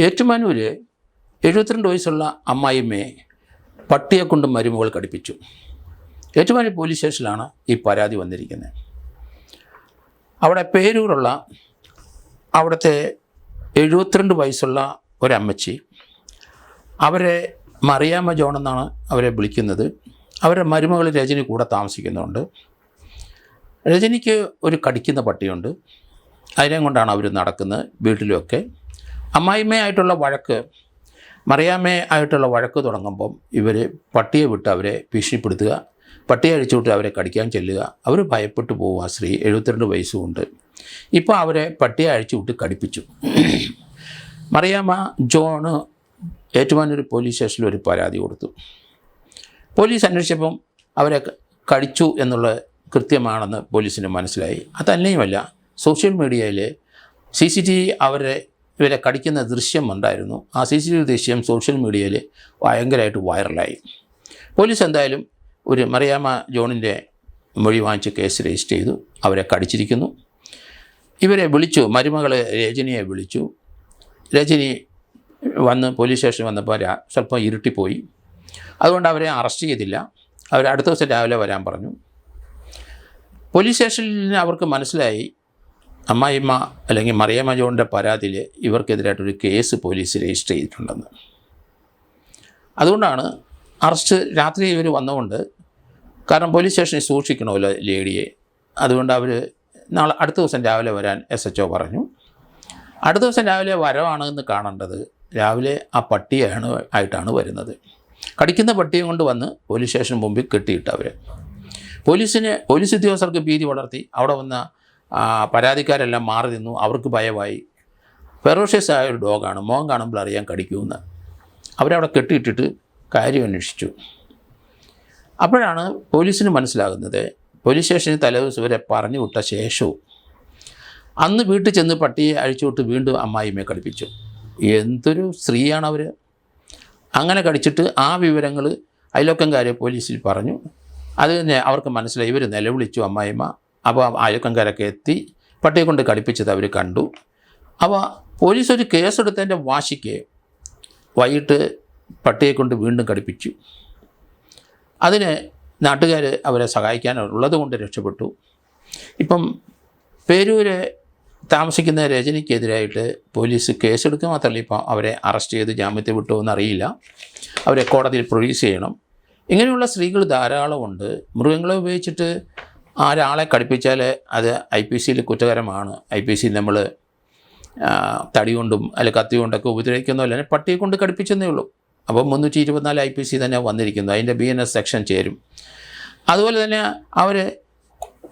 ഏറ്റുമാനൂർ 72 വയസ്സുള്ള അമ്മായിമ്മയെ പട്ടിയെ കൊണ്ട് മരുമകൾ കടിപ്പിച്ചു. ഏറ്റുമാനൂർ പോലീസ് സ്റ്റേഷനിലാണ് ഈ പരാതി വന്നിരിക്കുന്നത്. അവിടെ പേരൂരുള്ള അവിടുത്തെ 72 വയസ്സുള്ള ഒരമ്മച്ചി, അവരെ മറിയാമ്മ ജോൺ എന്നാണ് അവരെ വിളിക്കുന്നത്. അവരുടെ മരുമകൾ രജനി കൂടെ താമസിക്കുന്നുണ്ട്. രജനിക്ക് ഒരു കടിക്കുന്ന പട്ടിയുണ്ട്. അതിനെ കൊണ്ടാണ് അവർ നടക്കുന്നത് വീട്ടിലുമൊക്കെ. അമ്മായിമ്മയായിട്ടുള്ള വഴക്ക്, മറിയാമ്മയായിട്ടുള്ള വഴക്ക് തുടങ്ങുമ്പം ഇവർ പട്ടിയെ വിട്ട് അവരെ ഭീഷണിപ്പെടുത്തുക, പട്ടിയെ അഴിച്ചു വിട്ട് അവരെ കടിക്കാൻ ചെല്ലുക. അവർ ഭയപ്പെട്ടു പോവുക. സ്ത്രീ 72 വയസ്സുമുണ്ട്. ഇപ്പോൾ അവരെ പട്ടിയെ അഴിച്ചു വിട്ട് കടിപ്പിച്ചു. മറിയാമ്മ ജോണ് ഏറ്റുമാനൂർ പോലീസ് സ്റ്റേഷനിൽ ഒരു പരാതി കൊടുത്തു. പോലീസ് അന്വേഷിച്ചപ്പം അവരെ കടിച്ചു എന്നുള്ളത് കൃത്യമാണെന്ന് പോലീസിന് മനസ്സിലായി. അതന്നെയുമല്ല, സോഷ്യൽ മീഡിയയിൽ CCTV ഇവരെ കടിക്കുന്ന ദൃശ്യം ഉണ്ടായിരുന്നു. ആ CCTV ദൃശ്യം സോഷ്യൽ മീഡിയയിൽ ഭയങ്കരമായിട്ട് വൈറലായി. പോലീസ് എന്തായാലും ഒരു മറിയാമ്മ ജോണിൻ്റെ മൊഴി വാങ്ങിച്ച് കേസ് രജിസ്റ്റർ ചെയ്തു. അവരെ കടിച്ചിരിക്കുന്നു. ഇവരെ വിളിച്ചു, മരുമകൾ രജനിയെ വിളിച്ചു. രജനി വന്ന് പോലീസ് സ്റ്റേഷനിൽ വന്നപ്പോൾ സ്വല്പം ഇരുട്ടിപ്പോയി. അതുകൊണ്ട് അവരെ അറസ്റ്റ് ചെയ്തില്ല. അവർ അടുത്ത ദിവസം രാവിലെ വരാൻ പറഞ്ഞു. പോലീസ് സ്റ്റേഷനിൽ അവർക്ക് മനസ്സിലായി അമ്മായിമ്മ അല്ലെങ്കിൽ മറിയാമ്മ ജോണിൻ്റെ പരാതിയിൽ ഇവർക്കെതിരായിട്ടൊരു കേസ് പോലീസ് രജിസ്റ്റർ ചെയ്തിട്ടുണ്ടെന്ന്. അതുകൊണ്ടാണ് അറസ്റ്റ് രാത്രി ഇവർ വന്നുകൊണ്ട്, കാരണം പോലീസ് സ്റ്റേഷനിൽ സൂക്ഷിക്കണമല്ലോ ലേഡിയെ. അതുകൊണ്ട് അവർ അടുത്ത ദിവസം രാവിലെ വരാൻ SHO പറഞ്ഞു. അടുത്ത ദിവസം രാവിലെ വരവാണെന്ന് കാണേണ്ടത് രാവിലെ ആ ആയിട്ടാണ് വരുന്നത്. കടിക്കുന്ന പട്ടിയെ കൊണ്ട് വന്ന് പോലീസ് സ്റ്റേഷന് മുമ്പിൽ കെട്ടിയിട്ടവർ. പോലീസ് ഉദ്യോഗസ്ഥർക്ക് ഭീതി വളർത്തി. അവിടെ വന്ന പരാതിക്കാരെല്ലാം മാറി നിന്നു. അവർക്ക് ഭയമായി. ഫെറോഷ്യസ് ആയ ഒരു ഡോഗാണ്, മോൻ കാണുമ്പോൾ അറിയാൻ കടിക്കുമെന്ന്. അവരവിടെ കെട്ടിയിട്ടിട്ട് കാര്യം അന്വേഷിച്ചു. അപ്പോഴാണ് പോലീസിന് മനസ്സിലാകുന്നത്, പോലീസ് സ്റ്റേഷനിൽ തലേദിവസം ഇവരെ പറഞ്ഞു വിട്ട ശേഷവും അന്ന് വീട്ടിൽ ചെന്ന് പട്ടിയെ അഴിച്ചുവിട്ട് വീണ്ടും അമ്മായിമ്മയെ കടിപ്പിച്ചു. എന്തൊരു സ്ത്രീയാണ് അവർ! അങ്ങനെ കടിച്ചിട്ട് ആ വിവരങ്ങൾ അയൽവക്കംകാരെ പോലീസിൽ പറഞ്ഞു. അത് തന്നെ അവർക്ക് മനസ്സിലായി. ഇവർ നിലവിളിച്ചു അമ്മായിമ്മ. അപ്പോൾ അയൽവക്കംകാരൊക്കെ എത്തി പട്ടിയെ കൊണ്ട് കടിപ്പിച്ചത് അവർ കണ്ടു. അപ്പോൾ പോലീസ് ഒരു കേസെടുത്തതിൻ്റെ വാശിക്ക് വൈകിട്ട് പട്ടിയെ കൊണ്ട് വീണ്ടും കടിപ്പിച്ചു. അതിന് നാട്ടുകാർ അവരെ സഹായിക്കാനുള്ളത് കൊണ്ട് രക്ഷപ്പെട്ടു. ഇപ്പം പേരൂര് താമസിക്കുന്ന രജനിക്കെതിരായിട്ട് പോലീസ് കേസെടുക്കുക മാത്രമല്ല, ഇപ്പം അവരെ അറസ്റ്റ് ചെയ്ത് ജാമ്യത്തിൽ വിട്ടോ എന്നറിയില്ല. അവരെ കോടതിയിൽ പ്രൊഡ്യൂസ് ചെയ്യണം. ഇങ്ങനെയുള്ള സ്ത്രീകൾ ധാരാളമുണ്ട്. മൃഗങ്ങളെ ഉപയോഗിച്ചിട്ട് ഒരാളെ കടിപ്പിച്ചാൽ അത് IPCയിൽ കുറ്റകരമാണ്. IPC നമ്മൾ തടി കൊണ്ടും അല്ലെങ്കിൽ കത്തി കൊണ്ടൊക്കെ ഉപദ്രവിക്കുന്നതല്ല, പട്ടിയെ കൊണ്ട് കടിപ്പിച്ചെന്നേ ഉള്ളൂ. അപ്പോൾ 324 IPC തന്നെ വന്നിരിക്കുന്നു. അതിൻ്റെ BNS സെക്ഷൻ ചേരും. അതുപോലെ തന്നെ അവർ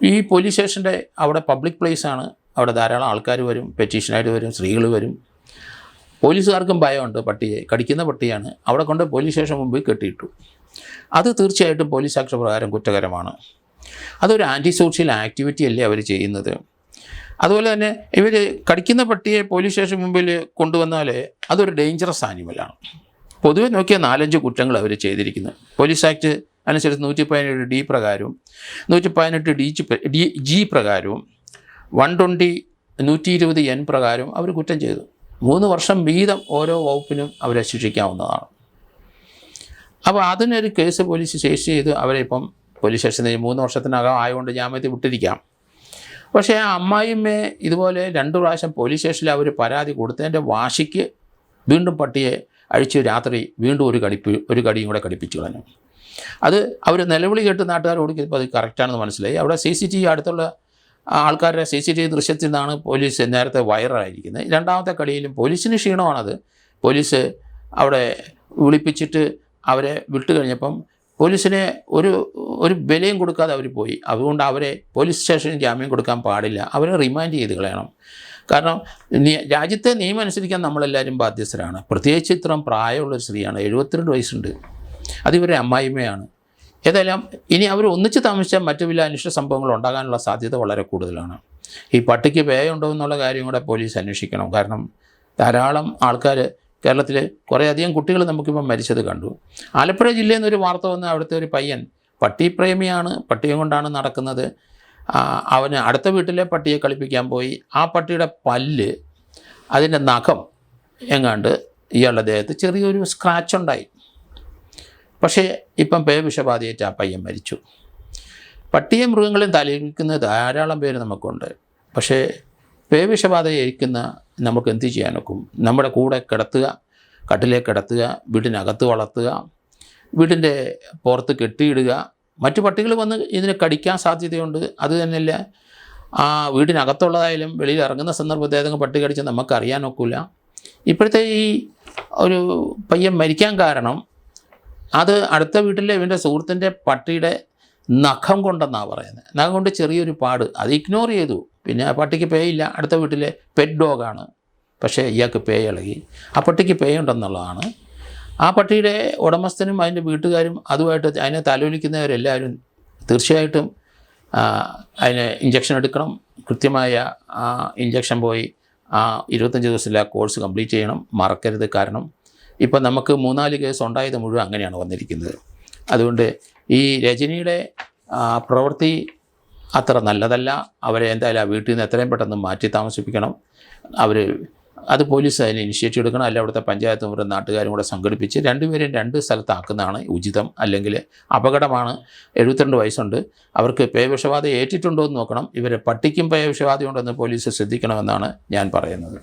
ഈ പോലീസ് സ്റ്റേഷൻ്റെ അവിടെ പബ്ലിക് പ്ലേസാണ്. അവിടെ ധാരാളം ആൾക്കാർ വരും, പെറ്റീഷനായിട്ട് വരും, സ്ത്രീകൾ വരും. പോലീസുകാർക്കും ഭയമുണ്ട്. പട്ടിയെ കടിക്കുന്ന പട്ടിയാണ്. അവിടെ കൊണ്ട് പോലീസ് സ്റ്റേഷൻ മുമ്പിൽ കെട്ടിയിട്ടു. അത് തീർച്ചയായിട്ടും പോലീസ് ആക്ട് പ്രകാരം കുറ്റകരമാണ്. അതൊരു ആൻറ്റി സോഷ്യൽ ആക്ടിവിറ്റി അല്ലേ അവർ ചെയ്യുന്നത്. അതുപോലെ തന്നെ ഇവർ കടിക്കുന്ന പട്ടിയെ പോലീസ് സ്റ്റേഷൻ മുമ്പിൽ കൊണ്ടുവന്നാൽ അതൊരു ഡേഞ്ചറസ് ആനിമലാണ്. പൊതുവെ നോക്കിയാൽ 4-5 കുറ്റങ്ങൾ അവർ ചെയ്തിരിക്കുന്നത്. പോലീസ് ആക്ട് അനുസരിച്ച് 117D പ്രകാരവും 118G പ്രകാരവും 120N പ്രകാരവും അവർ കുറ്റം ചെയ്തു. 3 വർഷം വീതം ഓരോ വകുപ്പിനും അവരെ ശിക്ഷിക്കാവുന്നതാണ്. അപ്പോൾ അതിനൊരു കേസ് പോലീസ് രജിസ്റ്റർ ചെയ്ത് അവരെ ഇപ്പം പോലീസ് സ്റ്റേഷനിൽ 3 വർഷത്തിനകം ആയതുകൊണ്ട് ജാമ്യത്തിൽ വിട്ടിരിക്കാം. പക്ഷേ ആ അമ്മായിമ്മയെ ഇതുപോലെ 2 പ്രാവശ്യം പോലീസ് സ്റ്റേഷനിൽ അവർ പരാതി കൊടുത്തതിൻ്റെ വാശിക്ക് വീണ്ടും പട്ടിയെ അഴിച്ച് രാത്രി വീണ്ടും ഒരു കടിയും കൂടെ കടിപ്പിച്ചു കളഞ്ഞു. അത് അവർ നിലവിളി കേട്ട് നാട്ടുകാർ ഓടിക്കുമ്പോൾ അത് കറക്റ്റാണെന്ന് മനസ്സിലായി. അവിടെ CCTV അടുത്തുള്ള ആൾക്കാരുടെ CCTV ദൃശ്യത്തിൽ നിന്നാണ് പോലീസ് നേരത്തെ വൈറലായിരിക്കുന്നത്. 2ാമത്തെ കടിയിലും പോലീസിന് ക്ഷീണമാണത്. പോലീസ് അവിടെ വിളിപ്പിച്ചിട്ട് അവരെ വിട്ടു കഴിഞ്ഞപ്പം പോലീസിനെ ഒരു വിലയും കൊടുക്കാതെ അവർ പോയി. അതുകൊണ്ട് അവരെ പോലീസ് സ്റ്റേഷനിൽ ജാമ്യം കൊടുക്കാൻ പാടില്ല. അവരെ റിമാൻഡ് ചെയ്ത് കളയണം. കാരണം രാജ്യത്തെ നിയമം അനുസരിക്കാൻ നമ്മളെല്ലാവരും ബാധ്യസ്ഥരാണ്. പ്രത്യേകിച്ച് ഇത്രയും പ്രായമുള്ളൊരു സ്ത്രീയാണ്, 72 വയസ്സുണ്ട്. അതിവരെ അമ്മായിമ്മയാണ്. ഏതായാലും ഇനി അവർ ഒന്നിച്ച് താമസിച്ചാൽ മറ്റു വല്ല അനിഷ്ട സംഭവങ്ങൾ ഉണ്ടാകാനുള്ള സാധ്യത വളരെ കൂടുതലാണ്. ഈ പട്ടിക്ക് പേയുണ്ടോ എന്നുള്ള കാര്യം കൂടെ പോലീസ് അന്വേഷിക്കണം. കാരണം ധാരാളം ആൾക്കാർ കേരളത്തിൽ കുറേയധികം കുട്ടികൾ നമുക്കിപ്പം മരിച്ചത് കണ്ടു. ആലപ്പുഴ ജില്ലയിൽ നിന്നൊരു വാർത്ത വന്ന് അവിടുത്തെ ഒരു പയ്യൻ പട്ടിപ്രേമിയാണ്, പട്ടിയെ കൊണ്ടാണ് നടക്കുന്നത്. അവന് അടുത്ത വീട്ടിലെ പട്ടിയെ കളിപ്പിക്കാൻ പോയി. ആ പട്ടിയുടെ പല്ല്, അതിൻ്റെ നഖം എങ്ങാണ്ട് ഇയാളുടെ ദേഹത്ത് ചെറിയൊരു സ്ക്രാച്ച് ഉണ്ടായി. പക്ഷേ ഇപ്പം പേവിഷബാധയേറ്റ് ആ പയ്യൻ മരിച്ചു. പട്ടിയും മൃഗങ്ങളെയും തലയിരിക്കുന്ന ധാരാളം പേര് നമുക്കുണ്ട്. പക്ഷേ പേവിഷബാധ ഏൽക്കുന്ന നമുക്ക് എന്ത് ചെയ്യാനൊക്കും? നമ്മുടെ കൂടെ കിടത്തുക, കട്ടിലേക്ക് കിടത്തുക, വീടിനകത്ത് വളർത്തുക, വീടിൻ്റെ പുറത്ത് കെട്ടിയിടുക. മറ്റു പട്ടികൾ വന്ന് ഇതിനെ കടിക്കാൻ സാധ്യതയുണ്ട്. അത് തന്നെയല്ല, ആ വീടിനകത്തുള്ളതായാലും വെളിയിൽ ഇറങ്ങുന്ന സന്ദർഭത്തിൽ ഏതെങ്കിലും പട്ടി കടിച്ച് നമുക്കറിയാൻ ഒക്കില്ല. ഇപ്പോഴത്തെ ഈ ഒരു പയ്യൻ മരിക്കാൻ കാരണം അത് അടുത്ത വീട്ടിലെ ഇവൻ്റെ സുഹൃത്തിൻ്റെ പട്ടിയുടെ നഖം കൊണ്ടെന്നാണ് പറയുന്നത്. നഖം കൊണ്ട് ചെറിയൊരു പാട്, അത് ഇഗ്നോർ ചെയ്തു. പിന്നെ ആ പട്ടിക്ക് പേയില്ല, അടുത്ത വീട്ടിലെ പെറ്റ് ഡോഗാണ്. പക്ഷേ ഇയാൾക്ക് പേ ഇളകി. ആ പട്ടിക്ക് പേ ഉണ്ടെന്നുള്ളതാണ്. ആ പട്ടിയുടെ ഉടമസ്ഥനും അതിൻ്റെ വീട്ടുകാരും അതുമായിട്ട് അതിനെ തലോലിക്കുന്നവരെല്ലാവരും തീർച്ചയായിട്ടും അതിന് ഇഞ്ചക്ഷൻ എടുക്കണം. കൃത്യമായ ആ ഇഞ്ചക്ഷൻ പോയി ആ 25 ദിവസത്തിൽ ആ കോഴ്സ് കംപ്ലീറ്റ് ചെയ്യണം, മറക്കരുത്. കാരണം ഇപ്പം നമുക്ക് 3-4 കേസ് ഉണ്ടായത് മുഴുവൻ അങ്ങനെയാണ് വന്നിരിക്കുന്നത്. അതുകൊണ്ട് ഈ രജനിയുടെ പ്രവൃത്തി അത്ര നല്ലതല്ല. അവരെ എന്തായാലും ആ വീട്ടിൽ നിന്ന് എത്രയും പെട്ടെന്ന് മാറ്റി താമസിപ്പിക്കണം. അത് പോലീസ് അതിന് ഇനിഷ്യേറ്റീവ് എടുക്കണം. അല്ല അവിടുത്തെ പഞ്ചായത്തും ഇവരുടെ നാട്ടുകാരും കൂടെ സംഘടിപ്പിച്ച് രണ്ടുപേരും 2 സ്ഥലത്താക്കുന്നതാണ് ഉചിതം. അല്ലെങ്കിൽ അപകടമാണ്. 72 വയസ്സുണ്ട്. അവർക്ക് പേവിഷബാധ ഏറ്റിട്ടുണ്ടോ എന്ന് നോക്കണം. ഇവരെ പട്ടിക്കും പേവിഷബാധയുണ്ടെന്ന് പോലീസ് ശ്രദ്ധിക്കണമെന്നാണ് ഞാൻ പറയുന്നത്.